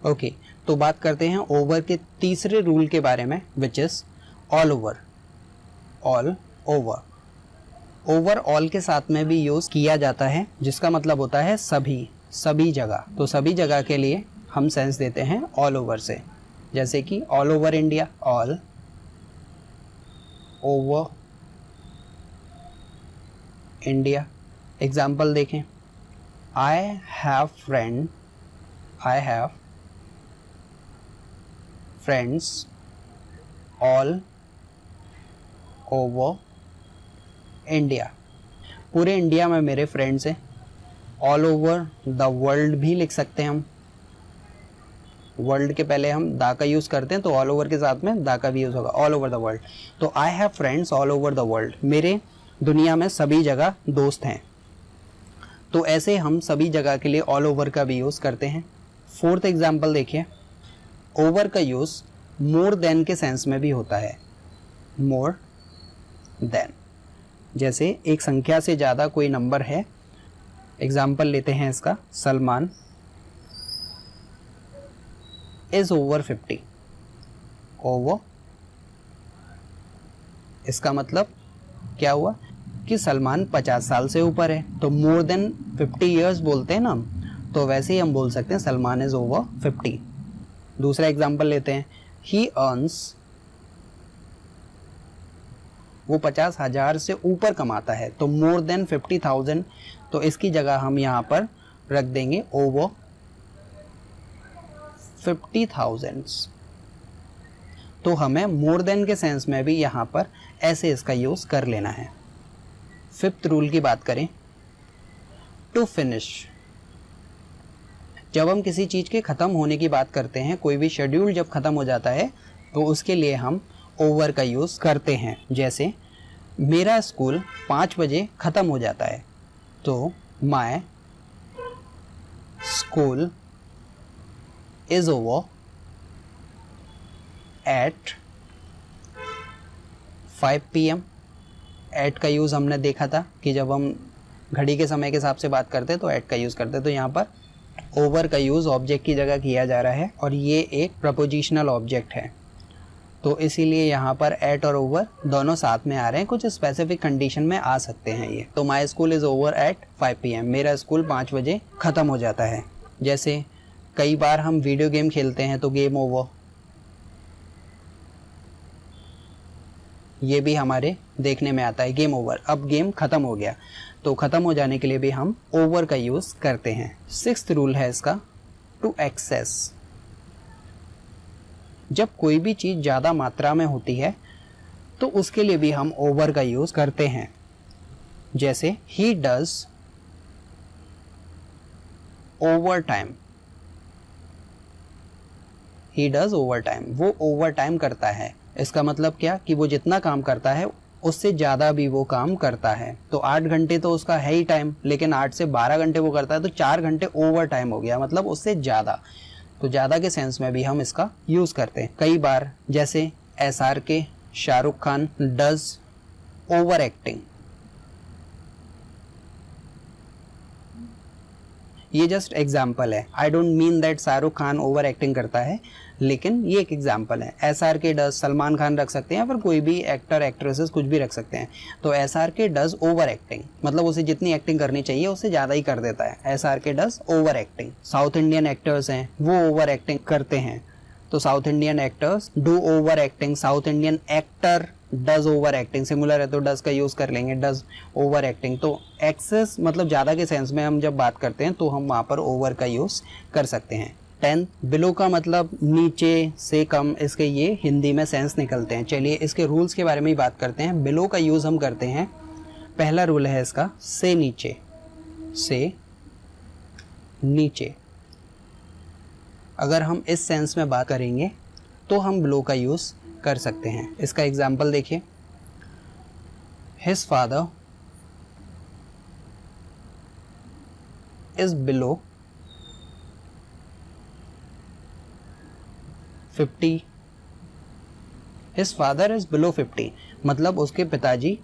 Okay, तो बात करते हैं ओवर के तीसरे रूल के बारे में, which is all over. All over, over all के साथ में भी यूज किया जाता है, जिसका मतलब होता है सभी, सभी जगह। तो सभी जगह के लिए हम सेंस देते हैं ऑल ओवर से, जैसे कि all over India, all over India. Example देखें, I have friends all over India. पूरे इंडिया में मेरे फ्रेंड्स हैं। ऑल ओवर द वर्ल्ड भी लिख सकते हैं हम। वर्ल्ड के पहले हम दा का यूज़ करते हैं, तो ऑल ओवर के साथ में दा का भी यूज़ होगा, ऑल ओवर द वर्ल्ड। तो I have friends all over the world, मेरे दुनिया में सभी जगह दोस्त हैं। तो ऐसे हम सभी जगह के लिए ऑल ओवर का भी यूज़ करते हैं। फोर्थ एग्जाम्पल देखिए, ओवर का यूज़ मोर देन के सेंस में भी होता है। मोर देन, जैसे एक संख्या से ज़्यादा कोई नंबर है। एग्जाम्पल लेते हैं इसका, सलमान इज ओवर 50। ओवर, इसका मतलब क्या हुआ कि सलमान 50 साल से ऊपर है। तो मोर देन 50 ईयर्स बोलते हैं ना, तो वैसे ही हम बोल सकते हैं सलमान इज ओवर 50। दूसरा एग्जाम्पल लेते हैं, ही अर्न्स, वो 50,000 से ऊपर कमाता है। तो मोर देन 50,000, तो इसकी जगह हम यहाँ पर रख देंगे ओवर 50,000। तो हमें मोर देन के सेंस में भी यहाँ पर ऐसे इसका यूज़ कर लेना है। फिफ्थ रूल की बात करें, टू फिनिश। जब हम किसी चीज़ के ख़त्म होने की बात करते हैं, कोई भी शेड्यूल जब ख़त्म हो जाता है, तो उसके लिए हम ओवर का यूज़ करते हैं। जैसे मेरा स्कूल 5 बजे ख़त्म हो जाता है, तो my school is over at 5 PM। At का यूज़ हमने देखा था कि जब हम घड़ी के समय के हिसाब से बात करते हैं तो एट का यूज़ करते हैं। तो यहाँ पर ओवर का यूज़ ऑब्जेक्ट की जगह किया जा रहा है, और ये एक प्रपोजिशनल ऑब्जेक्ट है, तो इसीलिए यहाँ पर एट और ओवर दोनों साथ में आ रहे हैं। कुछ स्पेसिफिक कंडीशन में आ सकते हैं ये। तो my school is over at 5 PM, मेरा स्कूल 5 बजे ख़त्म हो जाता है। जैसे कई बार हम वीडियो गेम खेलते हैं, तो गेम ओवर, ये भी हमारे देखने में आता है, गेम ओवर, अब गेम ख़त्म हो गया। तो ख़त्म हो जाने के लिए भी हम ओवर का यूज़ करते हैं। सिक्स्थ रूल है इसका, टू एक्सेस। जब कोई भी चीज़ ज़्यादा मात्रा में होती है, तो उसके लिए भी हम ओवर का यूज़ करते हैं। जैसे he does over time, he does over time, वो ओवर टाइम करता है। इसका मतलब क्या कि वो जितना काम करता है उससे ज़्यादा भी वो काम करता है। तो 8 घंटे तो उसका है ही टाइम, लेकिन 8 से 12 घंटे वो करता है, तो 4 घंटे ओवर टाइम हो गया, मतलब उससे ज़्यादा। तो ज़्यादा के सेंस में भी हम इसका यूज़ करते हैं कई बार। जैसे SRK, Shahrukh Khan does over acting. ये जस्ट एग्जाम्पल है, I don't mean that Shahrukh Khan over acting करता है, लेकिन ये एक एग्जाम्पल है। SRK डज, सलमान खान रख सकते हैं, या फिर कोई भी एक्टर एक्ट्रेसेस कुछ भी रख सकते हैं। तो SRK डज ओवर एक्टिंग, मतलब उसे जितनी एक्टिंग करनी चाहिए उससे ज़्यादा ही कर देता है। SRK does over acting. South Indian actors हैं, वो ओवर एक्टिंग करते हैं, तो south Indian actors do over acting. South Indian actor does over acting, similar है तो डज का यूज़ कर लेंगे, डज ओवर एक्टिंग। तो एक्सेस मतलब ज़्यादा के सेंस में हम जब बात करते हैं, तो हम वहाँ पर ओवर का यूज़ कर सकते हैं। 10 बिलो का मतलब नीचे से कम, इसके ये हिंदी में सेंस निकलते हैं। चलिए इसके रूल्स के बारे में ही बात करते हैं। बिलो का यूज़ हम करते हैं, पहला रूल है इसका, से नीचे, से नीचे। अगर हम इस सेंस में बात करेंगे तो हम बिलो का यूज़ कर सकते हैं। इसका एग्जाम्पल देखिए, his father is below 50। His father is below 50 मतलब उसके पिताजी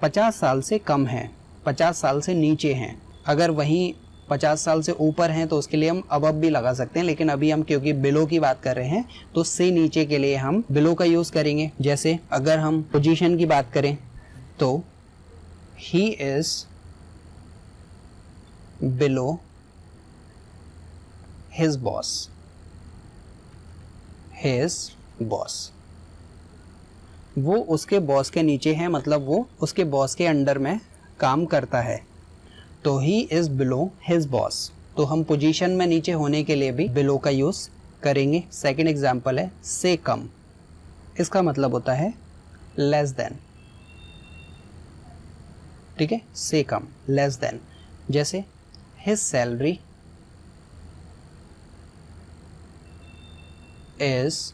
50 साल से कम हैं, 50 साल से नीचे हैं। अगर वहीं 50 साल से ऊपर हैं तो उसके लिए हम अबव भी लगा सकते हैं, लेकिन अभी हम क्योंकि बिलो की बात कर रहे हैं तो से नीचे के लिए हम बिलो का यूज करेंगे। जैसे अगर हम पोजीशन की बात करें तो he is below his boss, his boss, वो उसके बॉस के नीचे है, मतलब वो उसके बॉस के अंडर में काम करता है। तो he is below his boss, तो हम पोजीशन में नीचे होने के लिए भी बिलो का यूज करेंगे। सेकंड एग्जांपल है से कम, इसका मतलब होता है लेस देन, ठीक है, से कम, लेस देन। जैसे his salary is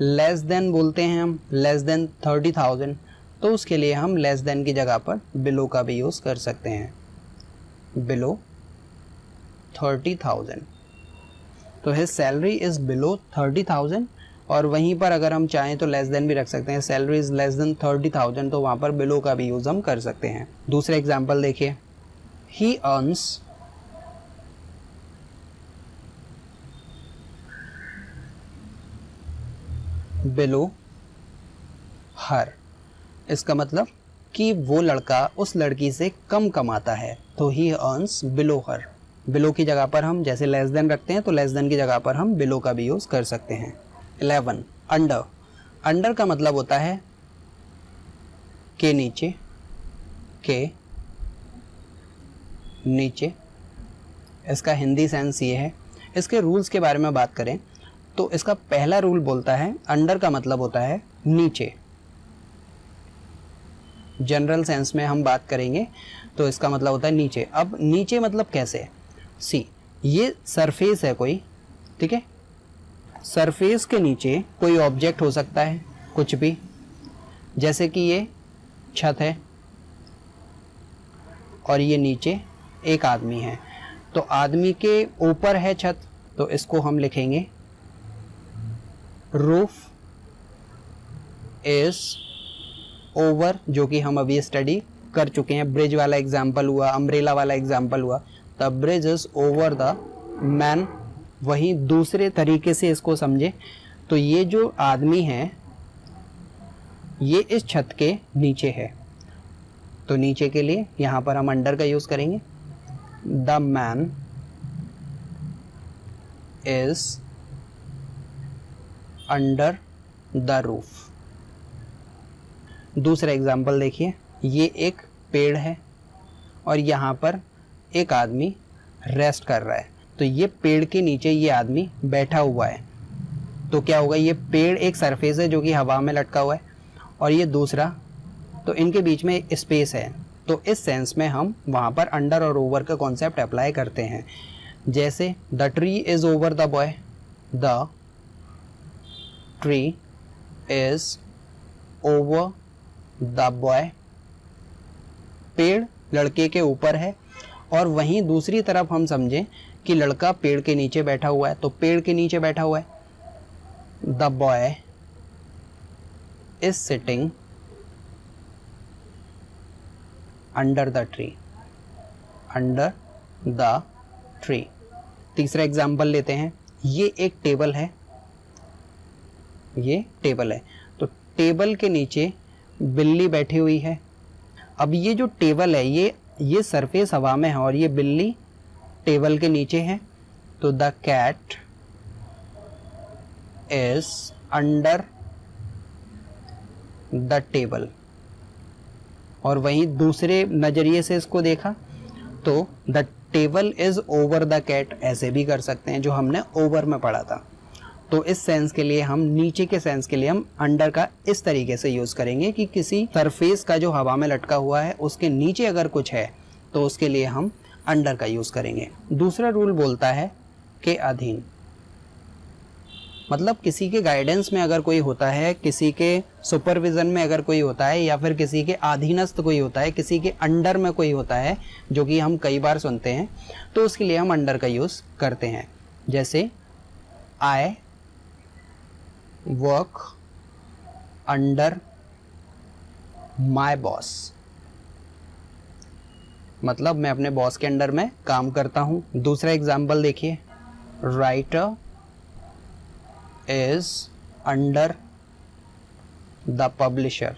less than बोलते हैं हम, लेस देन 30,000, तो उसके लिए हम लेस देन की जगह पर बिलो का भी यूज कर सकते हैं, बिलो 30,000। तो हिज सैलरी इज बिलो 30,000, और वहीं पर अगर हम चाहें तो लेस देन भी रख सकते हैं, सैलरी इज लेस देन 30,000, तो वहां पर बिलो का भी यूज हम कर सकते हैं। दूसरा एग्जांपल देखिए, ही अर्न्स बिलो हर, इसका मतलब कि वो लड़का उस लड़की से कम कमाता है, तो ही अर्न्स बिलो हर। बिलो की जगह पर हम जैसे लेस देन रखते हैं तो लेस देन की जगह पर हम बिलो का भी यूज कर सकते हैं। 11 अंडर, अंडर का मतलब होता है के नीचे, के नीचे, इसका हिंदी सेंस ये है। इसके रूल्स के बारे में बात करें तो इसका पहला रूल बोलता है अंडर का मतलब होता है नीचे। जनरल सेंस में हम बात करेंगे तो इसका मतलब होता है नीचे। अब नीचे मतलब कैसे, सी ये सरफेस है कोई, ठीक है, सरफेस के नीचे कोई ऑब्जेक्ट हो सकता है, कुछ भी, जैसे कि ये छत है और ये नीचे एक आदमी है, तो आदमी के ऊपर है छत, तो इसको हम लिखेंगे रूफ इज ओवर, जो कि हम अभी स्टडी कर चुके हैं। ब्रिज वाला एग्जाम्पल हुआ, अम्ब्रेला वाला एग्जाम्पल हुआ, the bridge is over the man. वहीं दूसरे तरीके से इसको समझे तो ये जो आदमी है ये इस छत के नीचे है, तो नीचे के लिए यहां पर हम अंडर का यूज करेंगे, the man is under the roof. दूसरा एग्जाम्पल देखिए, ये एक पेड़ है और यहाँ पर एक आदमी रेस्ट कर रहा है, तो ये पेड़ के नीचे ये आदमी बैठा हुआ है, तो क्या होगा, ये पेड़ एक सरफेस है जो कि हवा में लटका हुआ है और ये दूसरा, तो इनके बीच में स्पेस है, तो इस सेंस में हम वहाँ पर अंडर और ओवर का कॉन्सेप्ट अप्लाई करते हैं। जैसे the tree is over the boy, the tree is over the boy, पेड़ लड़के के ऊपर है, और वहीं दूसरी तरफ हम समझें कि लड़का पेड़ के नीचे बैठा हुआ है, तो पेड़ के नीचे बैठा हुआ है, the boy is sitting under the tree, under the tree. तीसरा एग्जाम्पल लेते हैं, ये एक टेबल है, ये टेबल है, तो टेबल के नीचे बिल्ली बैठी हुई है। अब ये जो टेबल है ये सरफेस हवा में है और ये बिल्ली टेबल के नीचे है, तो the cat is under the table. और वहीं दूसरे नजरिए से इसको देखा तो the table is over the cat, ऐसे भी कर सकते हैं जो हमने ओवर में पढ़ा था। तो इस सेंस के लिए हम नीचे के सेंस के लिए हम अंडर का इस तरीके से यूज करेंगे कि किसी सरफेस का जो हवा में लटका हुआ है उसके नीचे अगर कुछ है तो उसके लिए हम अंडर का यूज करेंगे। दूसरा रूल बोलता है के अधीन, मतलब किसी के गाइडेंस में अगर कोई होता है, किसी के सुपरविजन में अगर कोई होता है, या फिर किसी के अधीनस्थ कोई होता है, किसी के अंडर में कोई होता है, जो कि हम कई बार सुनते हैं, तो उसके लिए हम अंडर का यूज करते हैं। जैसे I work under my boss, मतलब मैं अपने बॉस के अंडर में काम करता हूँ। दूसरा एग्जाम्पल देखिए, writer is under the publisher.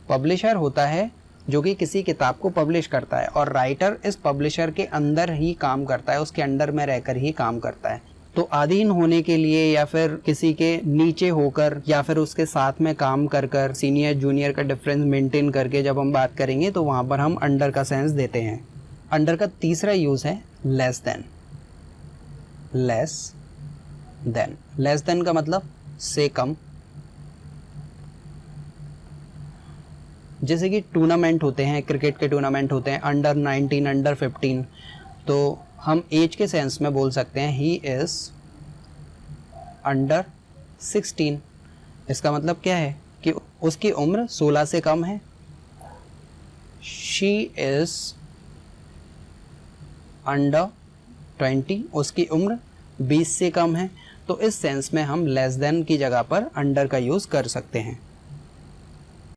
Publisher होता है जो कि किसी किताब को पब्लिश करता है, और राइटर इस पब्लिशर के अंदर ही काम करता है, उसके अंडर में रहकर ही काम करता है। तो अधीन होने के लिए या फिर किसी के नीचे होकर या फिर उसके साथ में काम कर कर सीनियर जूनियर का डिफरेंस मेंटेन करके जब हम बात करेंगे तो वहाँ पर हम अंडर का सेंस देते हैं। अंडर का तीसरा यूज़ है less than. Less than, less than का मतलब से कम। जैसे कि टूर्नामेंट होते हैं, क्रिकेट के टूर्नामेंट होते हैं, अंडर 19, अंडर 15, तो हम एज के सेंस में बोल सकते हैं ही इज़ अंडर 16। इसका मतलब क्या है कि उसकी उम्र 16 से कम है। शी इज़ अंडर 20, उसकी उम्र 20 से कम है। तो इस सेंस में हम लेस देन की जगह पर अंडर का यूज़ कर सकते हैं।